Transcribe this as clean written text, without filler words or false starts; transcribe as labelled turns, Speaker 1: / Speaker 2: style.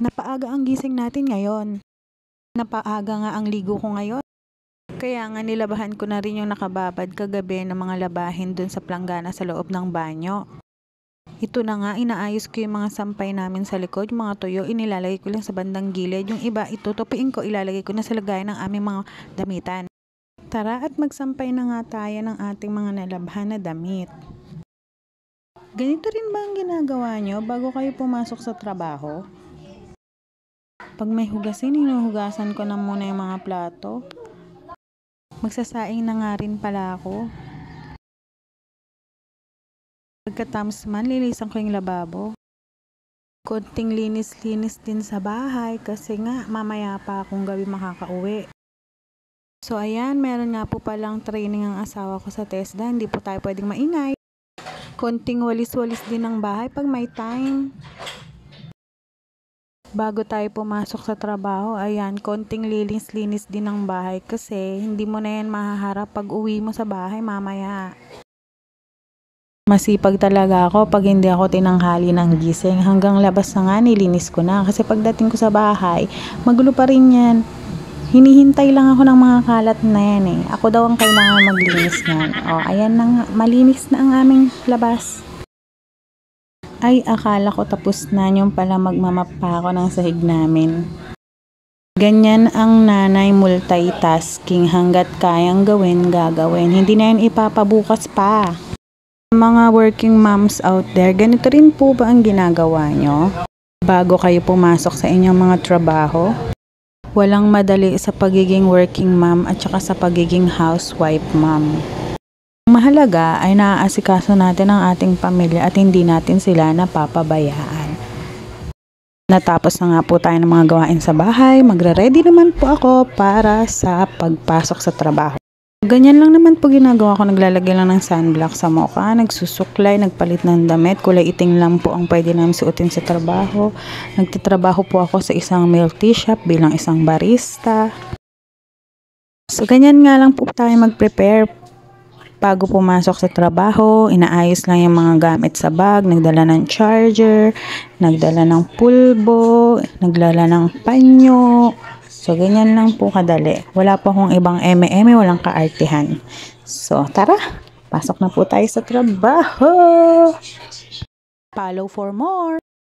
Speaker 1: Napaaga ang gising natin ngayon. Napaaga nga ang ligo ko ngayon. Kaya nga nilabahan ko na rin yung nakababad kagabi ng mga labahin dun sa planggana sa loob ng banyo. Ito na nga, inaayos ko yung mga sampay namin sa likod, yung mga tuyo, inilalagay ko lang sa bandang gilid. Yung iba, itutupiin ko, ilalagay ko na sa lagayan ng aming mga damitan. Tara at magsampay na nga tayo ng ating mga nalabhan na damit. Ganito rin ba ang ginagawa nyo bago kayo pumasok sa trabaho? Pag may hugasin, hinuhugasan ko na muna yung mga plato. Magsasaing na nga rin pala ako. Pagkatapos man, lilisan ko yung lababo. Konting linis-linis din sa bahay kasi nga mamaya pa akong gabi makakauwi. So ayan, meron nga po palang training ang asawa ko sa TESDA, hindi po tayo pwedeng maingay. Konting walis-walis din ng bahay pag may time. Bago tayo pumasok sa trabaho, ayan, konting linis-linis din ng bahay kasi hindi mo na yan mahaharap pag uwi mo sa bahay mamaya. Masipag talaga ako pag hindi ako tinanghali ng gising. Hanggang labas na nga nilinis ko na kasi pagdating ko sa bahay, magulo pa rin yan. Hinihintay lang ako ng mga kalat na yan eh. Ako daw ang kailangan maglinis yan. O, ayan na nga, malinis na ang aming labas. Ay, akala ko tapos na, yung pala magmamap pa ako ng sahig namin. Ganyan ang nanay, multitasking, hanggat kayang gawin, gagawin. Hindi na yan ipapabukas pa. Mga working moms out there, ganito rin po ba ang ginagawa nyo? Bago kayo pumasok sa inyong mga trabaho? Walang madali sa pagiging working mom at saka sa pagiging housewife mom. Mahalaga ay naaasikaso natin ang ating pamilya at hindi natin sila napapabayaan. Natapos na nga po tayo ng mga gawain sa bahay, magre-ready naman po ako para sa pagpasok sa trabaho. Ganyan lang naman po ginagawa ko, naglalagay lang ng sunblock sa mukha, nagsusuklay, nagpalit ng damit, kulay itim lang po ang pwede namin suotin sa trabaho. Nagtatrabaho po ako sa isang milk tea shop bilang isang barista. So ganyan nga lang po tayo mag-prepare. Bago pumasok sa trabaho, inaayos lang yung mga gamit sa bag, nagdala ng charger, nagdala ng pulbo, nagdala ng panyo. So, ganyan lang po kadali. Wala po akong ibang eme-eme, walang kaartihan. So, tara, pasok na po tayo sa trabaho. Follow for more.